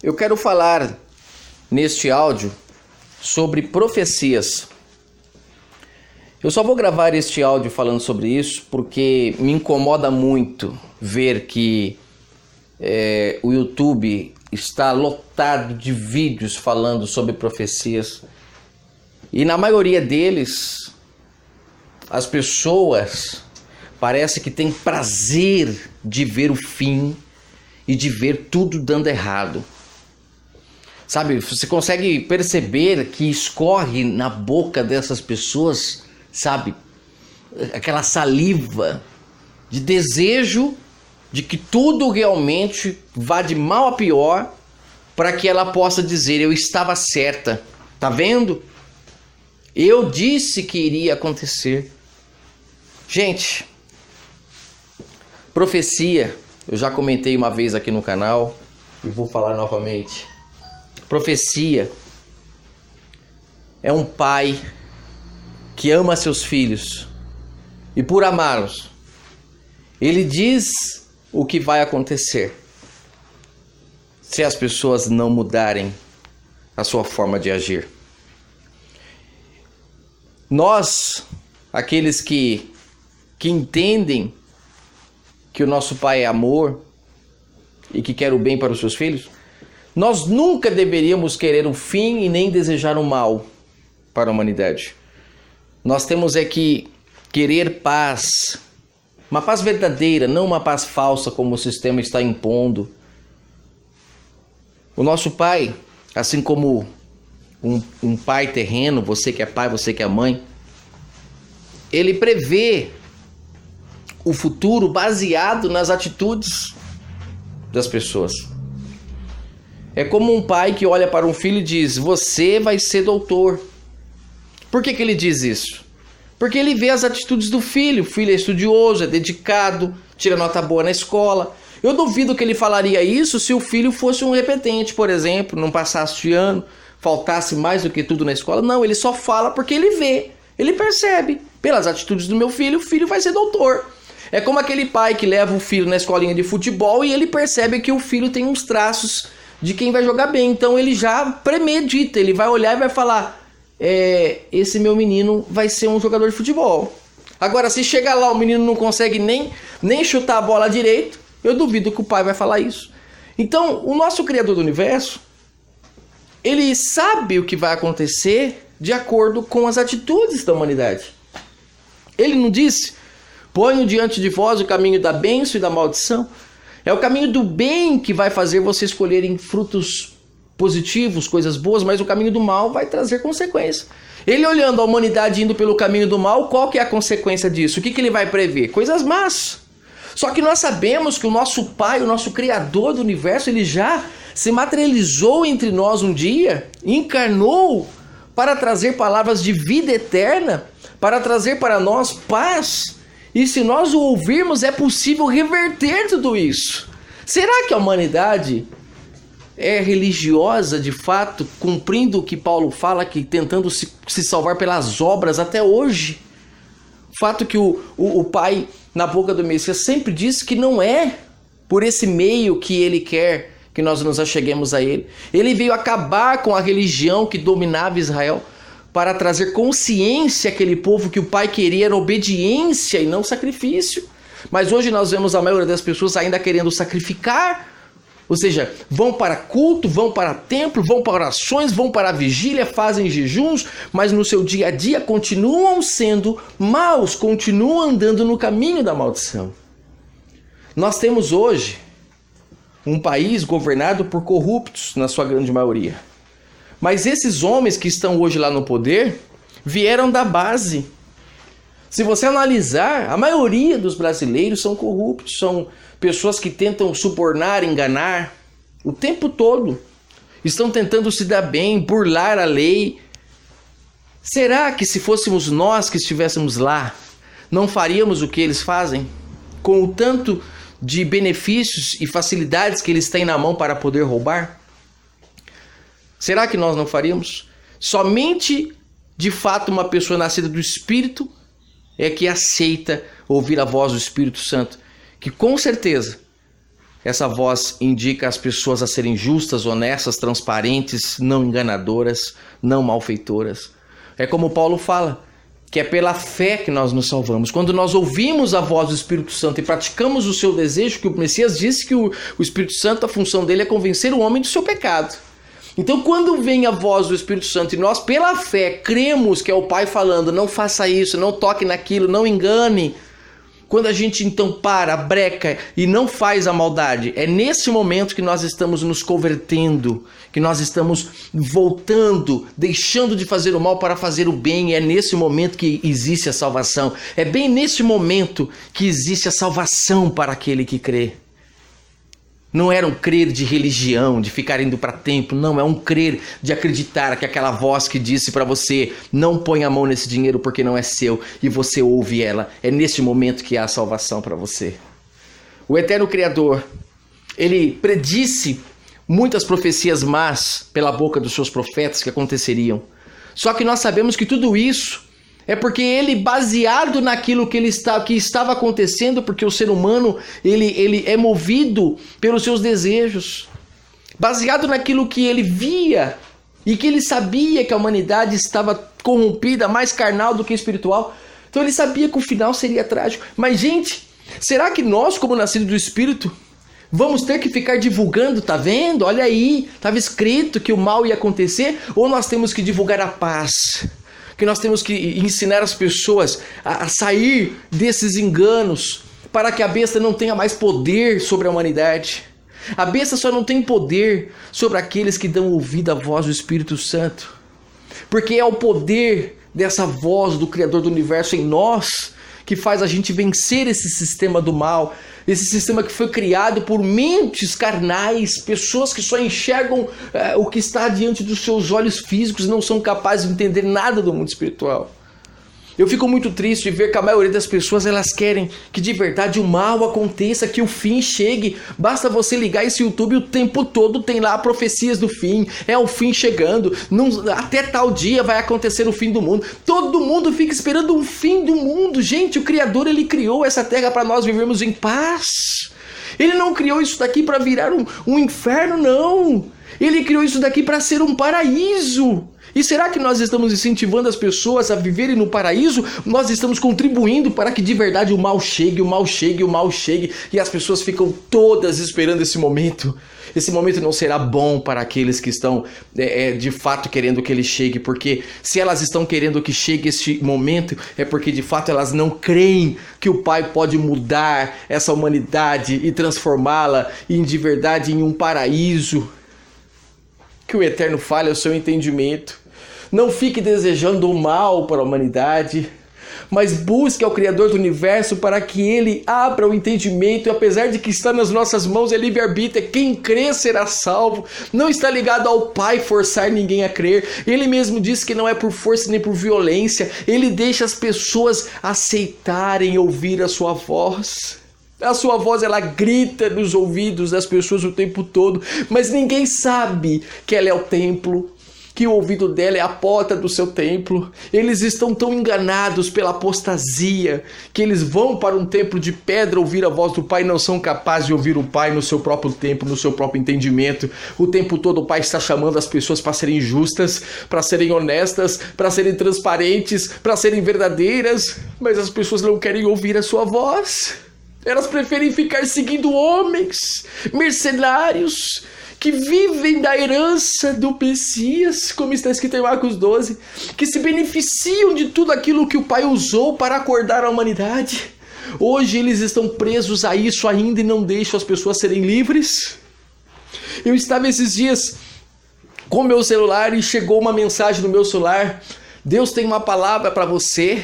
Eu quero falar neste áudio sobre profecias. Eu só vou gravar este áudio falando sobre isso porque me incomoda muito ver que o YouTube está lotado de vídeos falando sobre profecias. E na maioria deles, as pessoas parece que têm prazer de ver o fim e de ver tudo dando errado. Sabe, você consegue perceber que escorre na boca dessas pessoas, sabe, aquela saliva de desejo de que tudo realmente vá de mal a pior para que ela possa dizer: eu estava certa, tá vendo? Eu disse que iria acontecer. Gente, profecia, eu já comentei uma vez aqui no canal e vou falar novamente. Profecia é um pai que ama seus filhos e por amá-los, ele diz o que vai acontecer se as pessoas não mudarem a sua forma de agir. Nós, aqueles que entendem que o nosso Pai é amor e que quer o bem para os seus filhos, nós nunca deveríamos querer o fim e nem desejar o mal para a humanidade. Nós temos que querer paz, uma paz verdadeira, não uma paz falsa como o sistema está impondo. O nosso Pai, assim como um pai terreno, você que é pai, você que é mãe, ele prevê o futuro baseado nas atitudes das pessoas. É como um pai que olha para um filho e diz: você vai ser doutor. Por que ele diz isso? Porque ele vê as atitudes do filho. O filho é estudioso, é dedicado, tira nota boa na escola. Eu duvido que ele falaria isso se o filho fosse um repetente, por exemplo, não passasse de ano, faltasse mais do que tudo na escola. Não, ele só fala porque ele vê, ele percebe. Pelas atitudes do meu filho, o filho vai ser doutor. É como aquele pai que leva o filho na escolinha de futebol e ele percebe que o filho tem uns traços de quem vai jogar bem. Então ele já premedita, ele vai olhar e vai falar: esse meu menino vai ser um jogador de futebol. Agora, se chegar lá o menino não consegue nem chutar a bola direito, eu duvido que o pai vai falar isso. Então, o nosso Criador do Universo, ele sabe o que vai acontecer de acordo com as atitudes da humanidade. Ele não disse: ponho diante de vós o caminho da bênção e da maldição. É o caminho do bem que vai fazer você escolherem frutos positivos, coisas boas, mas o caminho do mal vai trazer consequências. Ele olhando a humanidade indo pelo caminho do mal, qual que é a consequência disso? O que ele vai prever? Coisas más. Só que nós sabemos que o nosso Pai, o nosso Criador do Universo, ele já se materializou entre nós um dia, encarnou para trazer palavras de vida eterna, para trazer para nós paz. E se nós o ouvirmos, é possível reverter tudo isso. Será que a humanidade é religiosa de fato, cumprindo o que Paulo fala, que tentando se salvar pelas obras até hoje? O fato que o Pai, na boca do Messias, sempre disse que não é por esse meio que ele quer que nós nos acheguemos a ele. Ele veio acabar com a religião que dominava Israel, para trazer consciência àquele povo que o Pai queria era obediência e não sacrifício. Mas hoje nós vemos a maioria das pessoas ainda querendo sacrificar, ou seja, vão para culto, vão para templo, vão para orações, vão para a vigília, fazem jejuns, mas no seu dia a dia continuam sendo maus, continuam andando no caminho da maldição. Nós temos hoje um país governado por corruptos, na sua grande maioria. Mas esses homens que estão hoje lá no poder vieram da base. Se você analisar, a maioria dos brasileiros são corruptos, são pessoas que tentam subornar, enganar o tempo todo. Estão tentando se dar bem, burlar a lei. Será que se fôssemos nós que estivéssemos lá, não faríamos o que eles fazem? Com o tanto de benefícios e facilidades que eles têm na mão para poder roubar? Será que nós não faríamos? Somente, de fato, uma pessoa nascida do Espírito é que aceita ouvir a voz do Espírito Santo, que com certeza Essa voz indica as pessoas a serem justas, honestas, transparentes, não enganadoras, não malfeitoras. É como Paulo fala, que é pela fé que nós nos salvamos. Quando nós ouvimos a voz do Espírito Santo e praticamos o seu desejo, que o Messias disse que o Espírito Santo, a função dele é convencer o homem do seu pecado. Então, quando vem a voz do Espírito Santo e nós, pela fé, cremos que é o Pai falando, não faça isso, não toque naquilo, não engane. Quando a gente então para, breca e não faz a maldade, é nesse momento que nós estamos nos convertendo, que nós estamos voltando, deixando de fazer o mal para fazer o bem, e é nesse momento que existe a salvação. É bem nesse momento que existe a salvação para aquele que crê. Não era um crer de religião, de ficar indo para templo, não, é um crer de acreditar que aquela voz que disse para você, não põe a mão nesse dinheiro porque não é seu, e você ouve ela, é nesse momento que há a salvação para você. O eterno Criador, ele predisse muitas profecias más pela boca dos seus profetas que aconteceriam, só que nós sabemos que tudo isso é porque ele, baseado naquilo que estava acontecendo, porque o ser humano ele é movido pelos seus desejos, baseado naquilo que ele via e que ele sabia que a humanidade estava corrompida, mais carnal do que espiritual. Então ele sabia que o final seria trágico. Mas, gente, será que nós, como nascidos do Espírito, vamos ter que ficar divulgando, tá vendo? Olha aí, estava escrito que o mal ia acontecer, ou nós temos que divulgar a paz? Que nós temos que ensinar as pessoas a sair desses enganos para que a besta não tenha mais poder sobre a humanidade. A besta só não tem poder sobre aqueles que dão ouvido à voz do Espírito Santo, porque é o poder dessa voz do Criador do Universo em nós que faz a gente vencer esse sistema do mal, esse sistema que foi criado por mentes carnais, pessoas que só enxergam o que está diante dos seus olhos físicos e não são capazes de entender nada do mundo espiritual. Eu fico muito triste de ver que a maioria das pessoas, elas querem que de verdade o mal aconteça, que o fim chegue. Basta você ligar esse YouTube, o tempo todo tem lá profecias do fim. É o fim chegando. Até tal dia vai acontecer o fim do mundo. Todo mundo fica esperando um fim do mundo. Gente, o Criador, ele criou essa terra para nós vivermos em paz. Ele não criou isso daqui para virar um inferno, não. Ele criou isso daqui para ser um paraíso. E será que nós estamos incentivando as pessoas a viverem no paraíso? Nós estamos contribuindo para que de verdade o mal chegue, o mal chegue, o mal chegue, e as pessoas ficam todas esperando esse momento. Esse momento não será bom para aqueles que estão de fato querendo que ele chegue, porque se elas estão querendo que chegue esse momento, é porque de fato elas não creem que o Pai pode mudar essa humanidade e transformá-la de verdade em um paraíso. Que o Eterno fale ao seu entendimento. Não fique desejando o mal para a humanidade, mas busque ao Criador do Universo para que ele abra o entendimento, e apesar de que está nas nossas mãos é livre-arbítrio, quem crê será salvo. Não está ligado ao Pai forçar ninguém a crer. Ele mesmo disse que não é por força nem por violência. Ele deixa as pessoas aceitarem ouvir a sua voz. A sua voz, ela grita nos ouvidos das pessoas o tempo todo, mas ninguém sabe que ela é o templo, que o ouvido dela é a porta do seu templo. Eles estão tão enganados pela apostasia que eles vão para um templo de pedra ouvir a voz do Pai e não são capazes de ouvir o Pai no seu próprio templo, no seu próprio entendimento. O tempo todo o Pai está chamando as pessoas para serem justas, para serem honestas, para serem transparentes, para serem verdadeiras, mas as pessoas não querem ouvir a sua voz. Elas preferem ficar seguindo homens, mercenários, que vivem da herança do Messias, como está escrito em Marcos 12, que se beneficiam de tudo aquilo que o Pai usou para acordar a humanidade. Hoje eles estão presos a isso ainda e não deixam as pessoas serem livres. Eu estava esses dias com meu celular e chegou uma mensagem no meu celular: Deus tem uma palavra para você.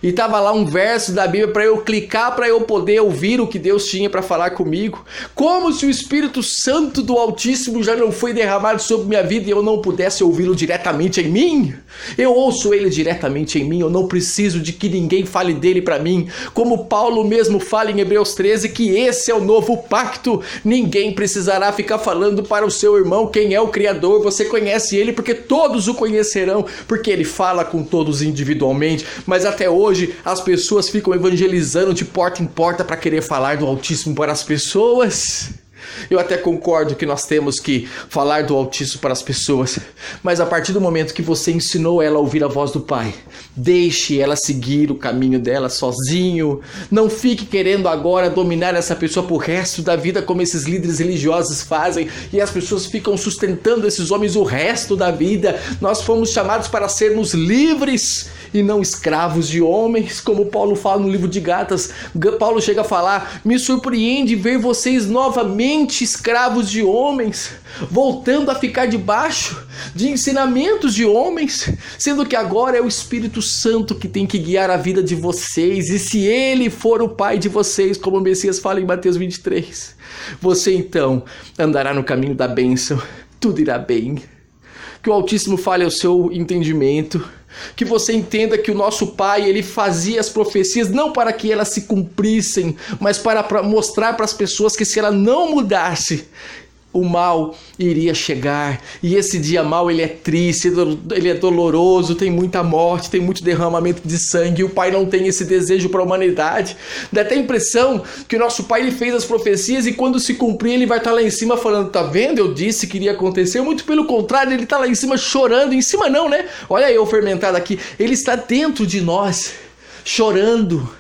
E estava lá um verso da Bíblia para eu clicar, para eu poder ouvir o que Deus tinha para falar comigo. Como se o Espírito Santo do Altíssimo já não foi derramado sobre minha vida e eu não pudesse ouvi-lo diretamente em mim. Eu ouço ele diretamente em mim, eu não preciso de que ninguém fale dele para mim. Como Paulo mesmo fala em Hebreus 13, que esse é o novo pacto. Ninguém precisará ficar falando para o seu irmão quem é o Criador. Você conhece ele porque todos o conhecerão, porque ele fala com todos individualmente. Mas até hoje as pessoas ficam evangelizando de porta em porta para querer falar do Altíssimo para as pessoas. Eu até concordo que nós temos que falar do Altíssimo para as pessoas, mas a partir do momento que você ensinou ela a ouvir a voz do Pai, deixe ela seguir o caminho dela sozinho. Não fique querendo agora dominar essa pessoa pro resto da vida, como esses líderes religiosos fazem, e as pessoas ficam sustentando esses homens o resto da vida. Nós fomos chamados para sermos livres e não escravos de homens, como Paulo fala no livro de Gálatas. Paulo chega a falar: me surpreende ver vocês novamente escravos de homens, voltando a ficar debaixo de ensinamentos de homens, sendo que agora é o Espírito Santo que tem que guiar a vida de vocês, e se ele for o Pai de vocês, como o Messias fala em Mateus 23, você então andará no caminho da bênção, tudo irá bem. Que o Altíssimo fale ao seu entendimento, que você entenda que o nosso Pai, ele fazia as profecias não para que elas se cumprissem, mas para mostrar para as pessoas que se ela não mudasse, o mal iria chegar, e esse dia mal ele é triste, ele é doloroso, tem muita morte, tem muito derramamento de sangue, e o Pai não tem esse desejo para a humanidade. Dá até a impressão que o nosso Pai ele fez as profecias e quando se cumprir ele vai estar lá em cima falando: tá vendo, eu disse que iria acontecer. Muito pelo contrário, ele está lá em cima chorando. Em cima não, né? Olha eu fermentado aqui. Ele está dentro de nós, chorando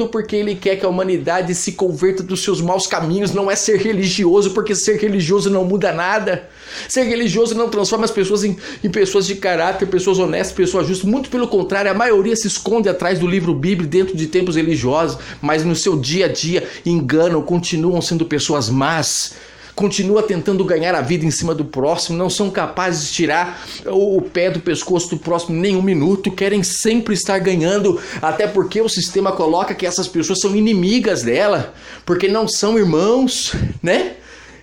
porque ele quer que a humanidade se converta dos seus maus caminhos. Não é ser religioso, porque ser religioso não muda nada. Ser religioso não transforma as pessoas em pessoas de caráter, pessoas honestas, pessoas justas. Muito pelo contrário, a maioria se esconde atrás do livro bíblico dentro de templos religiosos, mas no seu dia a dia enganam, continuam sendo pessoas más, continua tentando ganhar a vida em cima do próximo, não são capazes de tirar o pé do pescoço do próximo nem um minuto, querem sempre estar ganhando, até porque o sistema coloca que essas pessoas são inimigas dela, porque não são irmãos, né?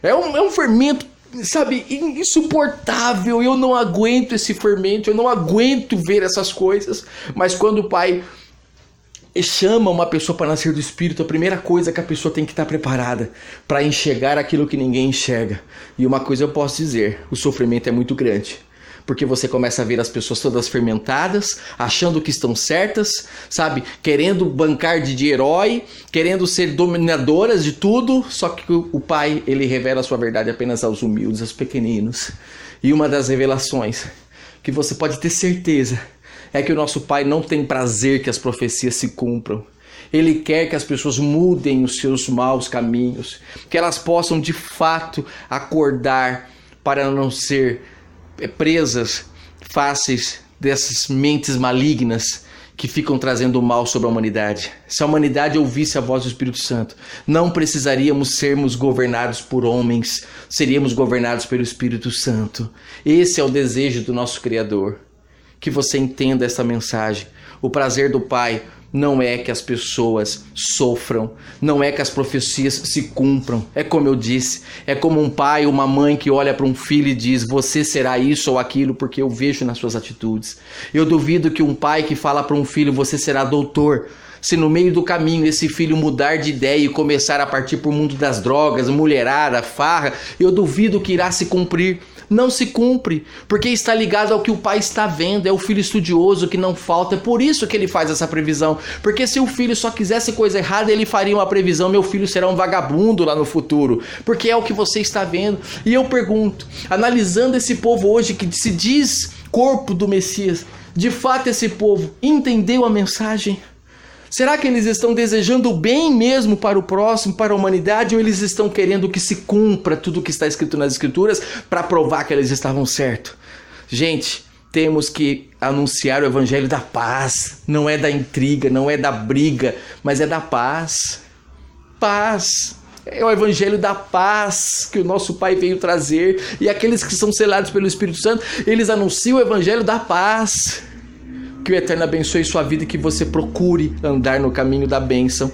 É um fermento, sabe, insuportável. Eu não aguento esse fermento, eu não aguento ver essas coisas, mas quando o Pai chama uma pessoa para nascer do Espírito, a primeira coisa é que a pessoa tem que estar preparada para enxergar aquilo que ninguém enxerga. E uma coisa eu posso dizer: o sofrimento é muito grande, porque você começa a ver as pessoas todas fermentadas, achando que estão certas, sabe, querendo bancar de herói, querendo ser dominadoras de tudo, só que o Pai, ele revela a sua verdade apenas aos humildes, aos pequeninos. E uma das revelações que você pode ter certeza é que o nosso Pai não tem prazer que as profecias se cumpram. Ele quer que as pessoas mudem os seus maus caminhos, que elas possam de fato acordar para não ser presas fáceis dessas mentes malignas que ficam trazendo o mal sobre a humanidade. Se a humanidade ouvisse a voz do Espírito Santo, não precisaríamos sermos governados por homens, seríamos governados pelo Espírito Santo. Esse é o desejo do nosso Criador. Que você entenda essa mensagem. O prazer do Pai não é que as pessoas sofram, não é que as profecias se cumpram. É como eu disse, é como um pai ou uma mãe que olha para um filho e diz: você será isso ou aquilo, porque eu vejo nas suas atitudes. Eu duvido que um pai que fala para um filho: você será doutor, se no meio do caminho esse filho mudar de ideia e começar a partir para o mundo das drogas, mulherada, farra, eu duvido que irá se cumprir. Não se cumpre, porque está ligado ao que o pai está vendo. É o filho estudioso que não falta, é por isso que ele faz essa previsão. Porque se o filho só quisesse coisa errada, ele faria uma previsão: meu filho será um vagabundo lá no futuro, porque é o que você está vendo. E eu pergunto, analisando esse povo hoje que se diz corpo do Messias, de fato esse povo entendeu a mensagem? Será que eles estão desejando o bem mesmo para o próximo, para a humanidade, ou eles estão querendo que se cumpra tudo o que está escrito nas Escrituras para provar que eles estavam certos? Gente, temos que anunciar o Evangelho da paz. Não é da intriga, não é da briga, mas é da paz. Paz. É o Evangelho da paz que o nosso Pai veio trazer. E aqueles que são selados pelo Espírito Santo, eles anunciam o Evangelho da paz. Que o Eterno abençoe sua vida e que você procure andar no caminho da bênção,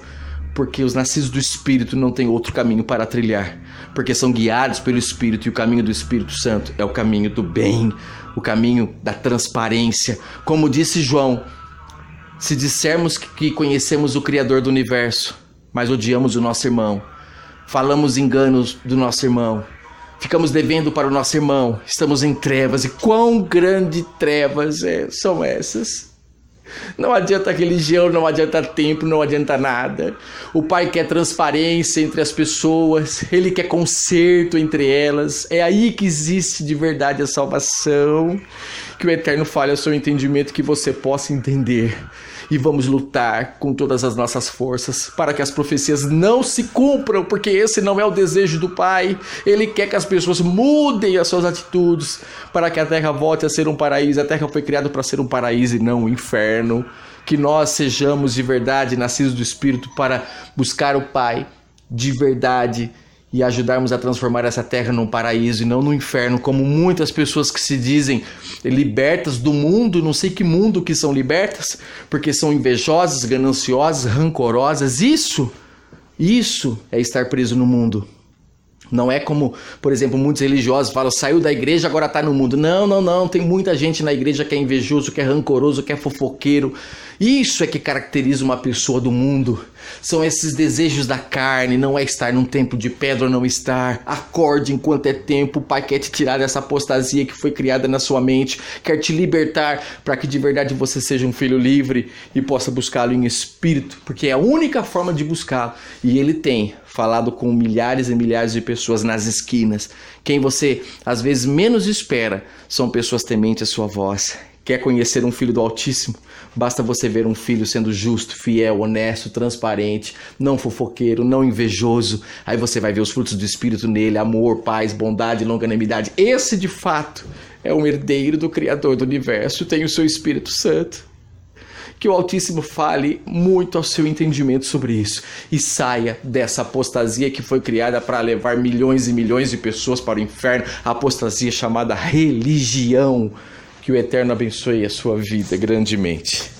porque os nascidos do Espírito não têm outro caminho para trilhar, porque são guiados pelo Espírito, e o caminho do Espírito Santo é o caminho do bem, o caminho da transparência. Como disse João: se dissermos que conhecemos o Criador do Universo, mas odiamos o nosso irmão, falamos enganos do nosso irmão, ficamos devendo para o nosso irmão, estamos em trevas. E quão grande trevas são essas? Não adianta religião, não adianta tempo, não adianta nada. O Pai quer transparência entre as pessoas, Ele quer conserto entre elas. É aí que existe de verdade a salvação. Que o Eterno fale ao seu entendimento, que você possa entender. E vamos lutar com todas as nossas forças para que as profecias não se cumpram, porque esse não é o desejo do Pai. Ele quer que as pessoas mudem as suas atitudes para que a terra volte a ser um paraíso. A terra foi criada para ser um paraíso e não um inferno. Que nós sejamos de verdade nascidos do Espírito para buscar o Pai de verdade e ajudarmos a transformar essa terra num paraíso e não no inferno, como muitas pessoas que se dizem libertas do mundo, não sei que mundo que são libertas, porque são invejosas, gananciosas, rancorosas. Isso é estar preso no mundo. Não é como, por exemplo, muitos religiosos falam, saiu da igreja, agora está no mundo. Não. Tem muita gente na igreja que é invejoso, que é rancoroso, que é fofoqueiro. Isso é que caracteriza uma pessoa do mundo. São esses desejos da carne, não é estar num tempo de pedra ou não estar. Acorde enquanto é tempo. O Pai quer te tirar dessa apostasia que foi criada na sua mente. Quer te libertar para que de verdade você seja um filho livre e possa buscá-lo em espírito. Porque é a única forma de buscá-lo. E Ele tem falado com milhares e milhares de pessoas nas esquinas. Quem você às vezes menos espera são pessoas tementes à sua voz. Quer conhecer um filho do Altíssimo? Basta você ver um filho sendo justo, fiel, honesto, transparente, não fofoqueiro, não invejoso. Aí você vai ver os frutos do Espírito nele, amor, paz, bondade, longanimidade. Esse, de fato, é um herdeiro do Criador do Universo, tem o seu Espírito Santo. Que o Altíssimo fale muito ao seu entendimento sobre isso e saia dessa apostasia que foi criada para levar milhões e milhões de pessoas para o inferno, a apostasia chamada religião. Que o Eterno abençoe a sua vida grandemente.